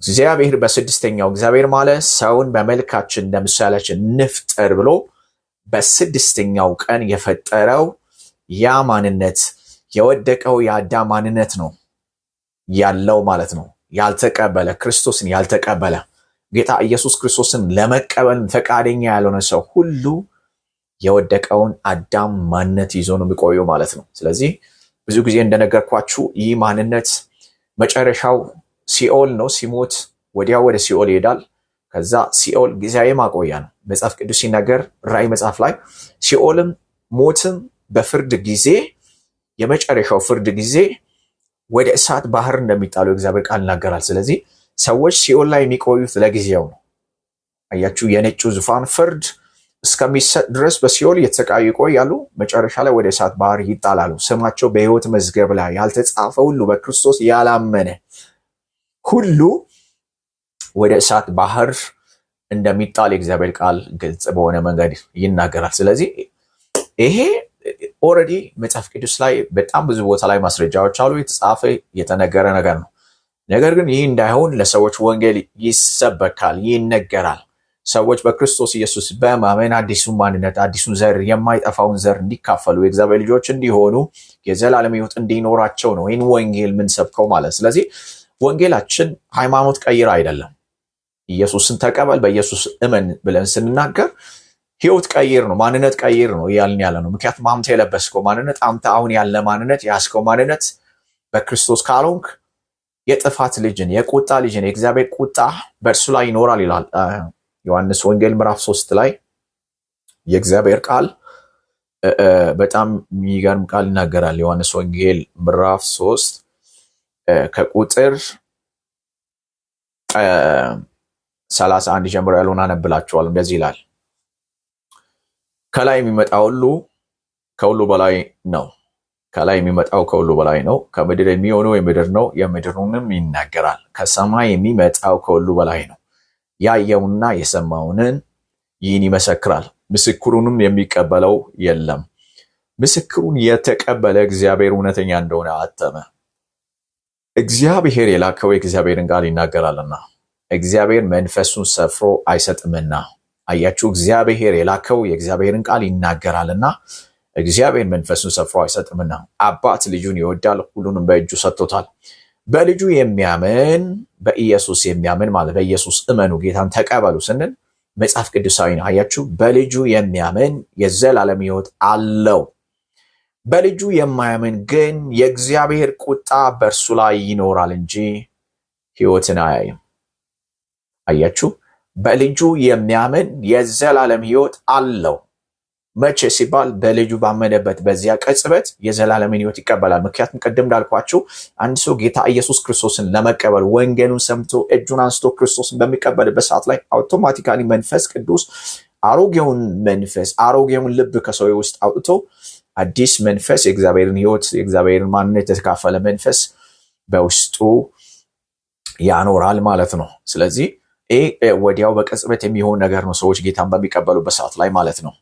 እግዚአብሔር በስድስተኛው እግዚአብሔር ማለት ሰውን በመልካችን እንደምሳሌያችን እንፍጠር ብሎ በስድስተኛው ቀን የፈጠረው ያ ማንነት የወደቀው የአዳም ማንነት ነው ያለው ማለት ነው። ያልተቀበለ ክርስቶስን ያልተቀበለ ጌታ ኢየሱስ ክርስቶስን ለመቀበል ፈቃደኛ ያልሆነ ሰው ሁሉ የወደቀውን አዳም ማንነት ይዞ ነው የሚቆየው ማለት ነው። ስለዚህ ብዙ ጊዜ እንደነገርኳችሁ ይህ ማንነት መጨረሻው ሲኦል ነው። ሲሞት ወዲያው ወደ ሲኦል ይሄዳል። ከዛ ሲኦል ጊዜያዊ ማቆያ ነው። መጽሐፍ ቅዱስ ሲናገር ራእይ መጽሐፍ ላይ ሲኦልም ሞትም በፍርድ ጊዜ የመጨረሻው ፍርድ ጊዜ ወደ እሳት ባህር እንደሚጣሉ እግዚአብሔር ቃል ይናገራል። ስለዚህ ሰዎች ሲኦል ላይ የሚቆዩት ለጊዜው ነው። አያችሁ፣ የነጩ ዙፋን ፍርድ እስከሚሰጥ ድረስ በሲኦል እየተሰቃዩ ይቆያሉ። መጨረሻ ላይ ወደ እሳት ባህር ይጣላሉ። ስማቸው በሕይወት መዝገብ ላይ ያልተጻፈ ሁሉ በክርስቶስ ያላመነ ሁሉ ወደ እሳት ባህር እንደሚጣል የእግዚአብሔር ቃል ግልጽ በሆነ መንገድ ይናገራል። ስለዚህ ይሄ ኦልሬዲ መጽሐፍ ቅዱስ ላይ በጣም ብዙ ቦታ ላይ ማስረጃዎች አሉ። የተጻፈ የተነገረ ነገር ነው። ነገር ግን ይህ እንዳይሆን ለሰዎች ወንጌል ይሰበካል፣ ይነገራል። ሰዎች በክርስቶስ ኢየሱስ በማመን አዲሱን ማንነት አዲሱን ዘር የማይጠፋውን ዘር እንዲካፈሉ የእግዚአብሔር ልጆች እንዲሆኑ የዘላለም ሕይወት እንዲኖራቸው ነው ይህን ወንጌል የምንሰብከው ማለት። ስለዚህ ወንጌላችን ሃይማኖት ቀይር አይደለም። ኢየሱስን ተቀበል በኢየሱስ እመን ብለን ስንናገር ሕይወት ቀይር ነው፣ ማንነት ቀይር ነው እያልን ያለ ነው። ምክንያቱም አንተ የለበስከው ማንነት አንተ አሁን ያለ ማንነት ያስከው ማንነት በክርስቶስ ካልሆንክ የጥፋት ልጅን የቁጣ ልጅን የእግዚአብሔር ቁጣ በእርሱ ላይ ይኖራል ይላል ዮሐንስ ወንጌል ምዕራፍ 3 ላይ የእግዚአብሔር ቃል በጣም የሚገርም ቃል ይናገራል። ዮሐንስ ወንጌል ምዕራፍ 3 ከቁጥር 31 ጀምሮ ያለውን አነብላችኋል። እንደዚህ ይላል፣ ከላይ የሚመጣው ሁሉ ከሁሉ በላይ ነው። ከላይ የሚመጣው ከሁሉ በላይ ነው። ከምድር የሚሆነው የምድር ነው፣ የምድሩንም ይናገራል። ከሰማይ የሚመጣው ከሁሉ በላይ ነው። ያየውና የሰማውንን ይህን ይመሰክራል፣ ምስክሩንም የሚቀበለው የለም። ምስክሩን የተቀበለ እግዚአብሔር እውነተኛ እንደሆነ አተመ። እግዚአብሔር የላከው የእግዚአብሔርን ቃል ይናገራልና እግዚአብሔር መንፈሱን ሰፍሮ አይሰጥምና። አያችሁ፣ እግዚአብሔር የላከው የእግዚአብሔርን ቃል ይናገራልና እግዚአብሔር መንፈሱን ሰፍሮ አይሰጥምና። አባት ልጁን ይወዳል፣ ሁሉንም በእጁ ሰጥቶታል። በልጁ የሚያምን በኢየሱስ የሚያምን ማለት በኢየሱስ እመኑ ጌታን ተቀበሉ ስንል መጽሐፍ ቅዱሳዊ ነው። አያችሁ፣ በልጁ የሚያምን የዘላለም ሕይወት አለው። በልጁ የማያምን ግን የእግዚአብሔር ቁጣ በእርሱ ላይ ይኖራል እንጂ ሕይወትን አያይም። አያችሁ፣ በልጁ የሚያምን የዘላለም ሕይወት አለው። መቼ ሲባል በልጁ ባመነበት በዚያ ቅጽበት የዘላለምን ሕይወት ይቀበላል። ምክንያቱም ቅድም እንዳልኳችሁ አንድ ሰው ጌታ ኢየሱስ ክርስቶስን ለመቀበል ወንጌሉን ሰምቶ እጁን አንስቶ ክርስቶስን በሚቀበልበት ሰዓት ላይ አውቶማቲካሊ መንፈስ ቅዱስ አሮጌውን መንፈስ አሮጌውን ልብ ከሰው ውስጥ አውጥቶ አዲስ መንፈስ የእግዚአብሔርን ሕይወት የእግዚአብሔርን ማንነት የተካፈለ መንፈስ በውስጡ ያኖራል ማለት ነው። ስለዚህ ይህ ወዲያው በቅጽበት የሚሆን ነገር ነው፣ ሰዎች ጌታን በሚቀበሉበት ሰዓት ላይ ማለት ነው።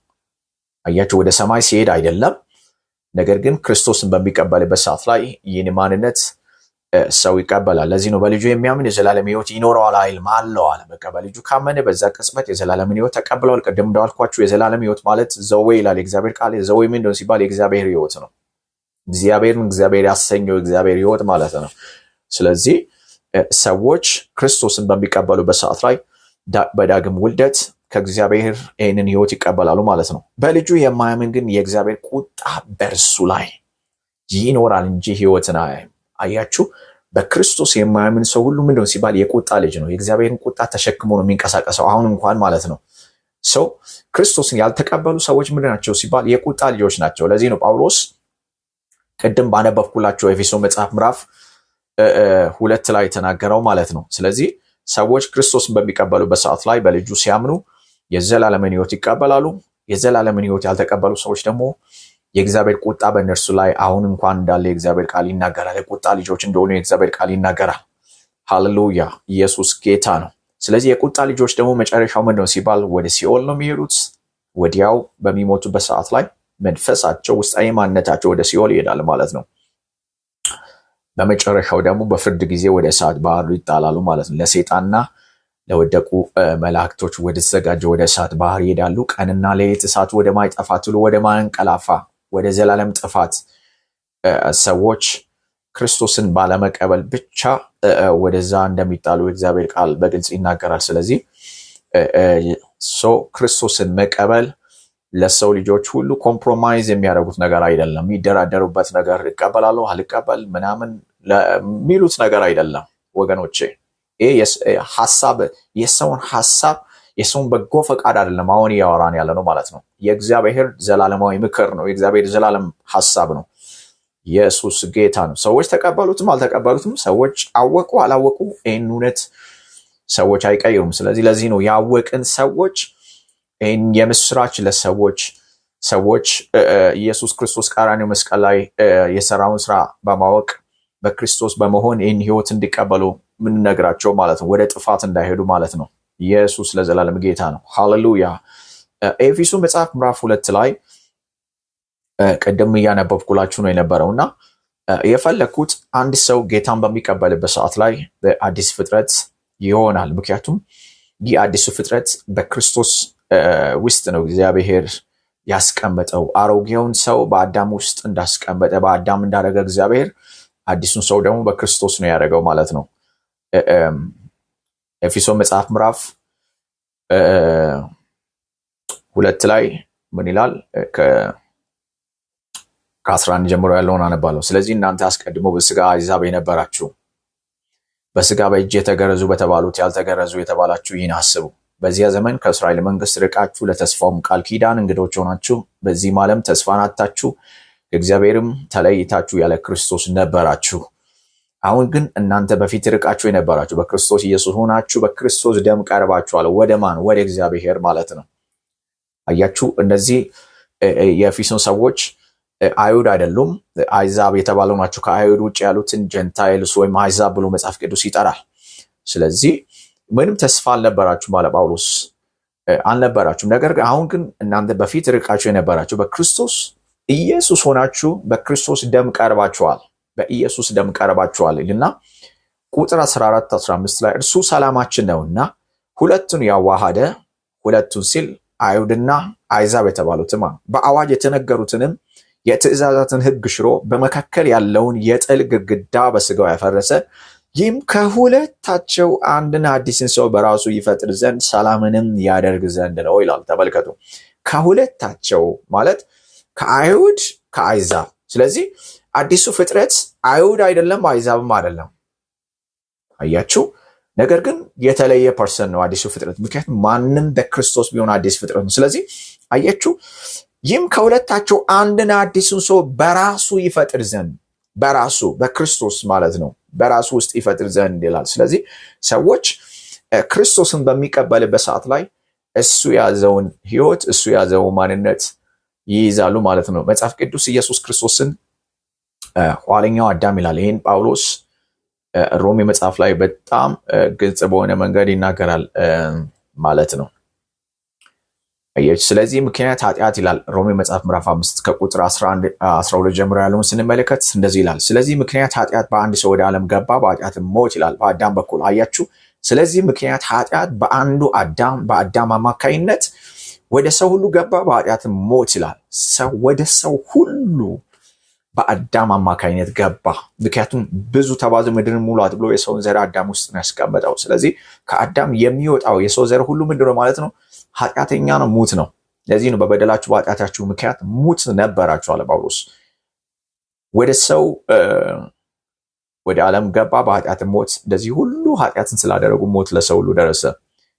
አያችሁ፣ ወደ ሰማይ ሲሄድ አይደለም። ነገር ግን ክርስቶስን በሚቀበልበት ሰዓት ላይ ይህን ማንነት ሰው ይቀበላል። ለዚህ ነው በልጁ የሚያምን የዘላለም ሕይወት ይኖረዋል አይልም፣ አለው አለ። በቃ በልጁ ካመነ በዛ ቅጽበት የዘላለምን ሕይወት ተቀብለዋል። ቅድም እንዳልኳችሁ የዘላለም ሕይወት ማለት ዘዌ ይላል የእግዚአብሔር ቃል። ዘዌ ምንድነው ሲባል የእግዚአብሔር ሕይወት ነው። እግዚአብሔርን እግዚአብሔር ያሰኘው እግዚአብሔር ሕይወት ማለት ነው። ስለዚህ ሰዎች ክርስቶስን በሚቀበሉበት ሰዓት ላይ በዳግም ውልደት ከእግዚአብሔር ይህንን ሕይወት ይቀበላሉ ማለት ነው። በልጁ የማያምን ግን የእግዚአብሔር ቁጣ በእርሱ ላይ ይኖራል እንጂ ሕይወትን አያይም። አያችሁ፣ በክርስቶስ የማያምን ሰው ሁሉ ምንድነው ሲባል የቁጣ ልጅ ነው። የእግዚአብሔርን ቁጣ ተሸክሞ ነው የሚንቀሳቀሰው አሁን እንኳን ማለት ነው። ሰው ክርስቶስን ያልተቀበሉ ሰዎች ምንድን ናቸው ሲባል የቁጣ ልጆች ናቸው። ለዚህ ነው ጳውሎስ ቅድም ባነበብኩላቸው ኤፌሶ መጽሐፍ ምዕራፍ 2 ላይ የተናገረው ማለት ነው። ስለዚህ ሰዎች ክርስቶስን በሚቀበሉበት ሰዓት ላይ በልጁ ሲያምኑ የዘላለምን ሕይወት ይቀበላሉ። የዘላለምን ሕይወት ያልተቀበሉ ሰዎች ደግሞ የእግዚአብሔር ቁጣ በእነርሱ ላይ አሁን እንኳን እንዳለ የእግዚአብሔር ቃል ይናገራል። የቁጣ ልጆች እንደሆኑ የእግዚአብሔር ቃል ይናገራል። ሃሌሉያ! ኢየሱስ ጌታ ነው። ስለዚህ የቁጣ ልጆች ደግሞ መጨረሻው ምንድነው ሲባል ወደ ሲኦል ነው የሚሄዱት። ወዲያው በሚሞቱበት ሰዓት ላይ መንፈሳቸው ውስጣዊ ማንነታቸው ወደ ሲኦል ይሄዳል ማለት ነው። በመጨረሻው ደግሞ በፍርድ ጊዜ ወደ እሳት ባህር ይጣላሉ ማለት ነው። ለሰይጣንና ለወደቁ መላእክቶች ወደ ተዘጋጀ ወደ እሳት ባህር ይሄዳሉ። ቀንና ሌሊት እሳት ወደ ማይጠፋ ትሉ ወደ ማንቀላፋ ወደ ዘላለም ጥፋት ሰዎች ክርስቶስን ባለመቀበል ብቻ ወደዛ እንደሚጣሉ እግዚአብሔር ቃል በግልጽ ይናገራል። ስለዚህ ክርስቶስን መቀበል ለሰው ልጆች ሁሉ ኮምፕሮማይዝ የሚያደርጉት ነገር አይደለም። የሚደራደሩበት ነገር ይቀበላለሁ አልቀበል ምናምን የሚሉት ነገር አይደለም ወገኖቼ። ይሄ ሐሳብ የሰውን ሐሳብ የሰውን በጎ ፈቃድ አይደለም አሁን ያወራን ያለ ነው ማለት ነው። የእግዚአብሔር ዘላለማዊ ምክር ነው። የእግዚአብሔር ዘላለም ሐሳብ ነው። ኢየሱስ ጌታ ነው። ሰዎች ተቀበሉትም አልተቀበሉትም፣ ሰዎች አወቁ አላወቁ ይህን እውነት ሰዎች አይቀይሩም። ስለዚህ ለዚህ ነው ያወቅን ሰዎች ይህን የምስራች ለሰዎች ኢየሱስ ክርስቶስ ቀራንዮ መስቀል ላይ የሰራውን ስራ በማወቅ በክርስቶስ በመሆን ይህን ህይወት እንዲቀበሉ ምንነግራቸው ማለት ነው። ወደ ጥፋት እንዳይሄዱ ማለት ነው። ኢየሱስ ለዘላለም ጌታ ነው። ሃሌሉያ። ኤፌሶን መጽሐፍ ምዕራፍ 2 ላይ ቀደም እያነበብኩላችሁ ነው የነበረውና የፈለኩት አንድ ሰው ጌታን በሚቀበልበት ሰዓት ላይ አዲስ ፍጥረት ይሆናል። ምክንያቱም ይህ አዲሱ ፍጥረት በክርስቶስ ውስጥ ነው እግዚአብሔር ያስቀመጠው። አሮጌውን ሰው በአዳም ውስጥ እንዳስቀመጠ በአዳም እንዳደረገ እግዚአብሔር አዲሱን ሰው ደግሞ በክርስቶስ ነው ያደረገው ማለት ነው። ኤፌሶን መጽሐፍ ምዕራፍ 2 ላይ ምን ይላል? ከ11 ጀምሮ ያለውን አነባለሁ። ስለዚህ እናንተ አስቀድሞ በስጋ አሕዛብ የነበራችሁ በስጋ በእጅ የተገረዙ በተባሉት ያልተገረዙ የተባላችሁ ይህን አስቡ። በዚያ ዘመን ከእስራኤል መንግስት ርቃችሁ ለተስፋውም ቃል ኪዳን እንግዶች ሆናችሁ በዚህም ዓለም ተስፋን አጥታችሁ ከእግዚአብሔርም ተለይታችሁ ያለ ክርስቶስ ነበራችሁ። አሁን ግን እናንተ በፊት ርቃችሁ የነበራችሁ በክርስቶስ ኢየሱስ ሆናችሁ በክርስቶስ ደም ቀርባችኋል። ወደ ማን? ወደ እግዚአብሔር ማለት ነው። አያችሁ፣ እነዚህ የኤፌሶን ሰዎች አይሁድ አይደሉም፣ አሕዛብ የተባሉ ናቸው። ከአይሁድ ውጭ ያሉትን ጀንታይልስ ወይም አሕዛብ ብሎ መጽሐፍ ቅዱስ ይጠራል። ስለዚህ ምንም ተስፋ አልነበራችሁም አለ ጳውሎስ፣ አልነበራችሁም። ነገር ግን አሁን ግን እናንተ በፊት ርቃችሁ የነበራችሁ በክርስቶስ ኢየሱስ ሆናችሁ በክርስቶስ ደም ቀርባችኋል። በኢየሱስ ደም ቀርባችኋል እና ቁጥር 14 15 ላይ እርሱ ሰላማችን ነውና ሁለቱን ያዋሃደ፣ ሁለቱን ሲል አይሁድና አሕዛብ የተባሉትም በአዋጅ የተነገሩትንም የትእዛዛትን ሕግ ሽሮ በመካከል ያለውን የጥል ግድግዳ በስጋው ያፈረሰ፣ ይህም ከሁለታቸው አንድን አዲስን ሰው በራሱ ይፈጥር ዘንድ ሰላምንም ያደርግ ዘንድ ነው ይላል። ተመልከቱ፣ ከሁለታቸው ማለት ከአይሁድ ከአሕዛብ። ስለዚህ አዲሱ ፍጥረት አይሁድ አይደለም አሕዛብም አይደለም። አያችሁ፣ ነገር ግን የተለየ ፐርሰን ነው አዲሱ ፍጥረት። ምክንያቱም ማንም በክርስቶስ ቢሆን አዲስ ፍጥረት ነው። ስለዚህ አያችሁ፣ ይህም ከሁለታቸው አንድን አዲሱን ሰው በራሱ ይፈጥር ዘንድ፣ በራሱ በክርስቶስ ማለት ነው፣ በራሱ ውስጥ ይፈጥር ዘንድ ይላል። ስለዚህ ሰዎች ክርስቶስን በሚቀበልበት ሰዓት ላይ እሱ ያዘውን ህይወት እሱ ያዘውን ማንነት ይይዛሉ ማለት ነው። መጽሐፍ ቅዱስ ኢየሱስ ክርስቶስን ኋለኛው አዳም ይላል። ይህን ጳውሎስ ሮሜ መጽሐፍ ላይ በጣም ግልጽ በሆነ መንገድ ይናገራል ማለት ነው። ስለዚህ ምክንያት ኃጢአት ይላል ሮሜ መጽሐፍ ምዕራፍ 5 ከቁጥር 11-12 ጀምሮ ያለውን ስንመለከት እንደዚህ ይላል። ስለዚህ ምክንያት ኃጢአት በአንድ ሰው ወደ ዓለም ገባ፣ በኃጢአትም ሞት ይላል በአዳም በኩል። አያችሁ፣ ስለዚህ ምክንያት ኃጢአት በአንዱ አዳም በአዳም አማካይነት ወደ ሰው ሁሉ ገባ፣ በኃጢአትም ሞት ይላል። ወደ ሰው ሁሉ በአዳም አማካይነት ገባ። ምክንያቱም ብዙ ተባዙ ምድርን ሙላት ብሎ የሰውን ዘር አዳም ውስጥ ነው ያስቀመጠው። ስለዚህ ከአዳም የሚወጣው የሰው ዘር ሁሉ ምንድነው ማለት ነው? ኃጢአተኛ ነው፣ ሙት ነው። ለዚህ ነው በበደላችሁ በኃጢአታችሁ ምክንያት ሙት ነበራችሁ አለ ጳውሎስ። ወደ ሰው ወደ ዓለም ገባ፣ በኃጢአት ሞት። እንደዚህ ሁሉ ኃጢአትን ስላደረጉ ሞት ለሰው ሁሉ ደረሰ።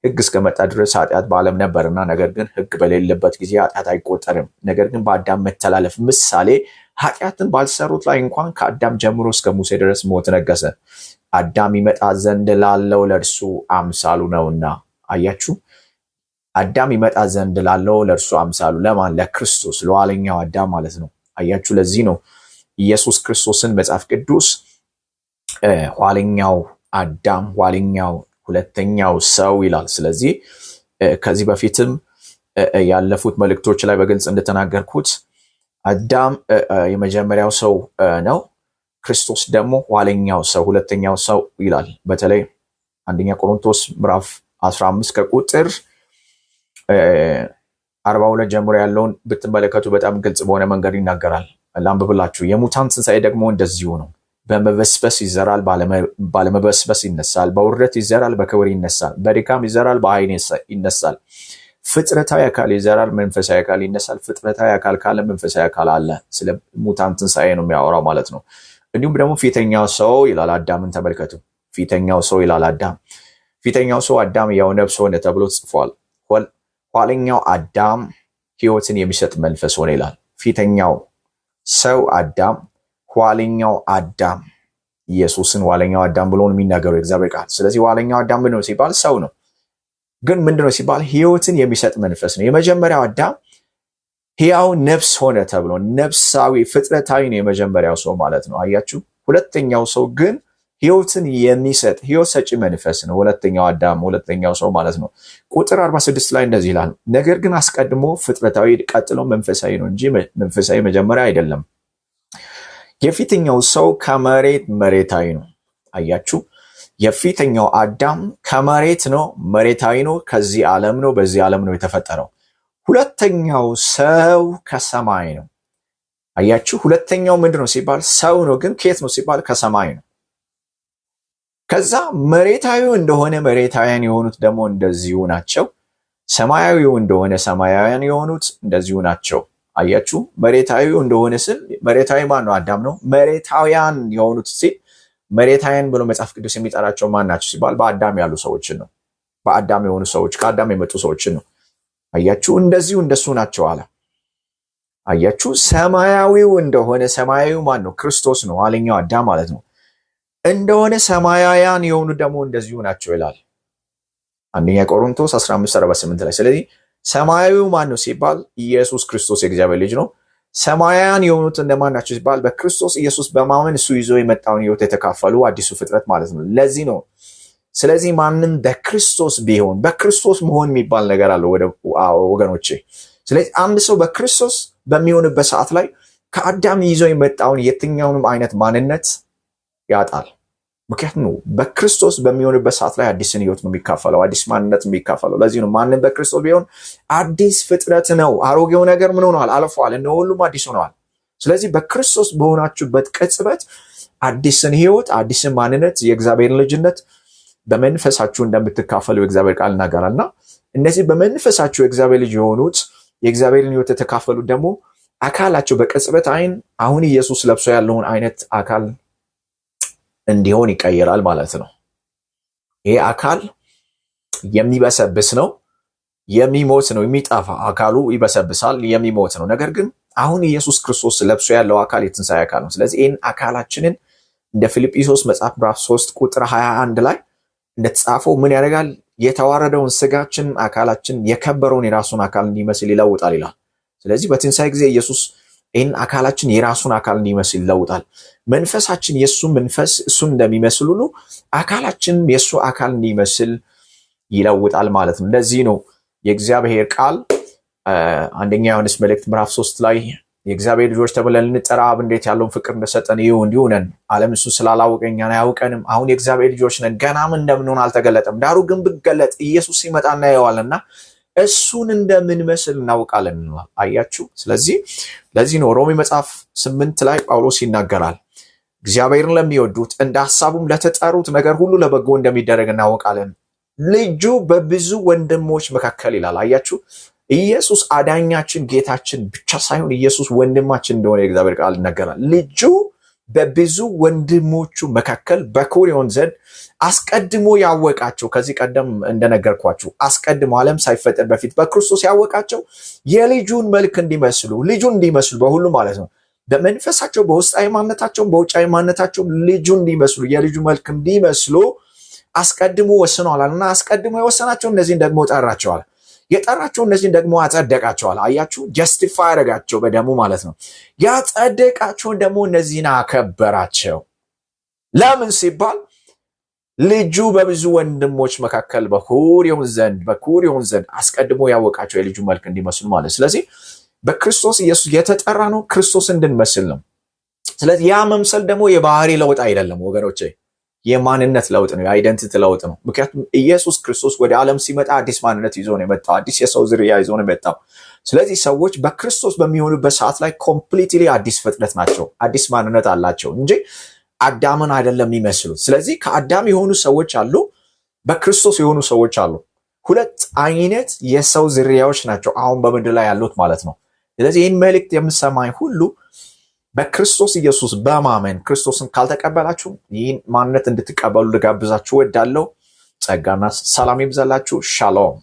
ሕግ እስከመጣ ድረስ ኃጢአት በዓለም ነበርና፣ ነገር ግን ሕግ በሌለበት ጊዜ ኃጢአት አይቆጠርም። ነገር ግን በአዳም መተላለፍ ምሳሌ ኃጢአትን ባልሰሩት ላይ እንኳን ከአዳም ጀምሮ እስከ ሙሴ ድረስ ሞት ነገሰ። አዳም ይመጣ ዘንድ ላለው ለእርሱ አምሳሉ ነውና። አያችሁ፣ አዳም ይመጣ ዘንድ ላለው ለእርሱ አምሳሉ ለማን? ለክርስቶስ፣ ለኋለኛው አዳም ማለት ነው። አያችሁ፣ ለዚህ ነው ኢየሱስ ክርስቶስን መጽሐፍ ቅዱስ ኋለኛው አዳም፣ ኋለኛው ሁለተኛው ሰው ይላል። ስለዚህ ከዚህ በፊትም ያለፉት መልእክቶች ላይ በግልጽ እንደተናገርኩት አዳም የመጀመሪያው ሰው ነው። ክርስቶስ ደግሞ ኋለኛው ሰው ሁለተኛው ሰው ይላል። በተለይ አንደኛ ቆሮንቶስ ምዕራፍ 15 ከቁጥር 42 ጀምሮ ያለውን ብትመለከቱ በጣም ግልጽ በሆነ መንገድ ይናገራል። ላንብብላችሁ። የሙታን ትንሣኤ ደግሞ እንደዚሁ ነው። በመበስበስ ይዘራል፣ ባለመበስበስ ይነሳል። በውርደት ይዘራል፣ በክብር ይነሳል። በድካም ይዘራል፣ በኃይል ይነሳል። ፍጥረታዊ አካል ይዘራል፣ መንፈሳዊ አካል ይነሳል። ፍጥረታዊ አካል ካለ መንፈሳዊ አካል አለ። ስለ ሙታን ትንሣኤ ነው የሚያወራው ማለት ነው። እንዲሁም ደግሞ ፊተኛው ሰው ይላል አዳምን ተመልከቱ። ፊተኛው ሰው ይላል አዳም። ፊተኛው ሰው አዳም ያው ነፍስ ሆነ ተብሎ ጽፏል። ኋለኛው አዳም ሕይወትን የሚሰጥ መንፈስ ሆነ ይላል። ፊተኛው ሰው አዳም፣ ኋለኛው አዳም ኢየሱስን ኋለኛው አዳም ብሎ ነው የሚናገረው የእግዚአብሔር ቃል። ስለዚህ ኋለኛው አዳም ምንድነው ሲባል ሰው ነው። ግን ምንድነው ሲባል ሕይወትን የሚሰጥ መንፈስ ነው። የመጀመሪያው አዳም ሕያው ነፍስ ሆነ ተብሎ ነፍሳዊ ፍጥረታዊ ነው የመጀመሪያው ሰው ማለት ነው። አያችሁ። ሁለተኛው ሰው ግን ሕይወትን የሚሰጥ ሕይወት ሰጪ መንፈስ ነው። ሁለተኛው አዳም ሁለተኛው ሰው ማለት ነው። ቁጥር 46 ላይ እንደዚህ ይላል፣ ነገር ግን አስቀድሞ ፍጥረታዊ ቀጥሎ መንፈሳዊ ነው እንጂ መንፈሳዊ መጀመሪያ አይደለም። የፊተኛው ሰው ከመሬት መሬታዊ ነው። አያችሁ። የፊተኛው አዳም ከመሬት ነው፣ መሬታዊ ነው፣ ከዚህ ዓለም ነው፣ በዚህ ዓለም ነው የተፈጠረው። ሁለተኛው ሰው ከሰማይ ነው። አያችሁ። ሁለተኛው ምንድነው ሲባል ሰው ነው፣ ግን ከየት ነው ሲባል ከሰማይ ነው። ከዛ መሬታዊ እንደሆነ መሬታውያን የሆኑት ደግሞ እንደዚሁ ናቸው። ሰማያዊው እንደሆነ ሰማያውያን የሆኑት እንደዚሁ ናቸው። አያችሁ። መሬታዊ እንደሆነ ስል መሬታዊ ማን ነው? አዳም ነው። መሬታውያን የሆኑት ሲል መሬታውያን ብሎ መጽሐፍ ቅዱስ የሚጠራቸው ማን ናቸው ሲባል በአዳም ያሉ ሰዎችን ነው። በአዳም የሆኑ ሰዎች፣ ከአዳም የመጡ ሰዎችን ነው። አያችሁ። እንደዚሁ እንደሱ ናቸው አለ። አያችሁ። ሰማያዊው እንደሆነ ሰማያዊው ማን ነው? ክርስቶስ ነው። ኋለኛው አዳም ማለት ነው። እንደሆነ ሰማያውያን የሆኑ ደግሞ እንደዚሁ ናቸው ይላል አንደኛ ቆሮንቶስ 15:48 ላይ። ስለዚህ ሰማያዊው ማን ነው ሲባል ኢየሱስ ክርስቶስ የእግዚአብሔር ልጅ ነው። ሰማያውያን የሆኑት እንደማን ናቸው ሲባል በክርስቶስ ኢየሱስ በማመን እሱ ይዞ የመጣውን ሕይወት የተካፈሉ አዲሱ ፍጥረት ማለት ነው። ለዚህ ነው ስለዚህ ማንም በክርስቶስ ቢሆን፣ በክርስቶስ መሆን የሚባል ነገር አለ ወገኖቼ። ስለዚህ አንድ ሰው በክርስቶስ በሚሆንበት ሰዓት ላይ ከአዳም ይዞ የመጣውን የትኛውንም አይነት ማንነት ያጣል። ምክንያቱም በክርስቶስ በሚሆንበት ሰዓት ላይ አዲስን ሕይወት ነው የሚካፈለው፣ አዲስ ማንነት የሚካፈለው። ለዚህ ነው ማንም በክርስቶስ ቢሆን አዲስ ፍጥረት ነው፣ አሮጌው ነገር ምን ሆነዋል? አልፈዋል፣ እነሆ ሁሉም አዲስ ሆነዋል። ስለዚህ በክርስቶስ በሆናችሁበት ቅጽበት አዲስን ሕይወት፣ አዲስን ማንነት፣ የእግዚአብሔርን ልጅነት በመንፈሳችሁ እንደምትካፈሉ የእግዚአብሔር ቃል ይናገራልና እነዚህ በመንፈሳችሁ የእግዚአብሔር ልጅ የሆኑት የእግዚአብሔርን ሕይወት የተካፈሉት ደግሞ አካላቸው በቅጽበት አይን አሁን ኢየሱስ ለብሶ ያለውን አይነት አካል እንዲሆን ይቀየራል ማለት ነው። ይሄ አካል የሚበሰብስ ነው፣ የሚሞት ነው፣ የሚጠፋ አካሉ ይበሰብሳል፣ የሚሞት ነው። ነገር ግን አሁን ኢየሱስ ክርስቶስ ለብሶ ያለው አካል የትንሣኤ አካል ነው። ስለዚህ ይህን አካላችንን እንደ ፊልጵስዩስ መጽሐፍ ምዕራፍ 3 ቁጥር 21 ላይ እንደተጻፈው ምን ያደርጋል? የተዋረደውን ስጋችን አካላችን የከበረውን የራሱን አካል እንዲመስል ይለውጣል ይላል። ስለዚህ በትንሣኤ ጊዜ ኢየሱስ ይህን አካላችን የራሱን አካል እንዲመስል ይለውጣል። መንፈሳችን የእሱ መንፈስ እሱን እንደሚመስል ሁሉ አካላችን የእሱ አካል እንዲመስል ይለውጣል ማለት ነው። ለዚህ ነው የእግዚአብሔር ቃል አንደኛ ዮሐንስ መልእክት ምዕራፍ 3 ላይ የእግዚአብሔር ልጆች ተብለን ልንጠራ አብ እንዴት ያለውን ፍቅር እንደሰጠን እንዲሁ ነን። ዓለም እሱ ስላላወቀ እኛን አያውቀንም። አሁን የእግዚአብሔር ልጆች ነን፣ ገናም እንደምንሆን አልተገለጠም። ዳሩ ግን ብገለጥ ኢየሱስ ሲመጣ እናየዋልና እሱን እንደምንመስል እናውቃለን። አያችሁ። ስለዚህ ለዚህ ነው ሮሜ መጽሐፍ 8 ላይ ጳውሎስ ይናገራል፣ እግዚአብሔርን ለሚወዱት እንደ ሐሳቡም ለተጠሩት ነገር ሁሉ ለበጎ እንደሚደረግ እናውቃለን። ልጁ በብዙ ወንድሞች መካከል ይላል። አያችሁ። ኢየሱስ አዳኛችን ጌታችን ብቻ ሳይሆን ኢየሱስ ወንድማችን እንደሆነ የእግዚአብሔር ቃል ይናገራል። ልጁ በብዙ ወንድሞቹ መካከል በኩር ይሆን ዘንድ አስቀድሞ ያወቃቸው፣ ከዚህ ቀደም እንደነገርኳችሁ አስቀድሞ ዓለም ሳይፈጠር በፊት በክርስቶስ ያወቃቸው የልጁን መልክ እንዲመስሉ፣ ልጁን እንዲመስሉ በሁሉ ማለት ነው፣ በመንፈሳቸው በውስጣዊ ማንነታቸውም በውጫዊ ማንነታቸውም ልጁን እንዲመስሉ፣ የልጁ መልክ እንዲመስሉ አስቀድሞ ወስነዋልና አስቀድሞ የወሰናቸው እነዚህን ደግሞ ጠራቸዋል። የጠራቸው እነዚህን ደግሞ አጸደቃቸዋል። አያችሁ። ጀስቲፋይ ያደረጋቸው በደሙ ማለት ነው። ያጸደቃቸውን ደግሞ እነዚህን አከበራቸው። ለምን ሲባል ልጁ በብዙ ወንድሞች መካከል በኩር ይሆን ዘንድ አስቀድሞ ያወቃቸው የልጁ መልክ እንዲመስሉ ማለት። ስለዚህ በክርስቶስ ኢየሱስ የተጠራ ነው ክርስቶስ እንድንመስል ነው። ስለዚህ ያ መምሰል ደግሞ የባህሪ ለውጥ አይደለም ወገኖቼ፣ የማንነት ለውጥ ነው፣ የአይደንቲቲ ለውጥ ነው። ምክንያቱም ኢየሱስ ክርስቶስ ወደ ዓለም ሲመጣ አዲስ ማንነት ይዞ ነው የመጣው፣ አዲስ የሰው ዝርያ ይዞ ነው የመጣው። ስለዚህ ሰዎች በክርስቶስ በሚሆኑበት ሰዓት ላይ ኮምፕሊትሊ አዲስ ፍጥረት ናቸው፣ አዲስ ማንነት አላቸው እንጂ አዳምን አይደለም የሚመስሉት። ስለዚህ ከአዳም የሆኑ ሰዎች አሉ፣ በክርስቶስ የሆኑ ሰዎች አሉ። ሁለት አይነት የሰው ዝርያዎች ናቸው አሁን በምድር ላይ ያሉት ማለት ነው። ስለዚህ ይህን መልእክት የምሰማኝ ሁሉ በክርስቶስ ኢየሱስ በማመን ክርስቶስን ካልተቀበላችሁ ይህን ማንነት እንድትቀበሉ ልጋብዛችሁ እወዳለሁ። ጸጋና ሰላም ይብዛላችሁ። ሻሎም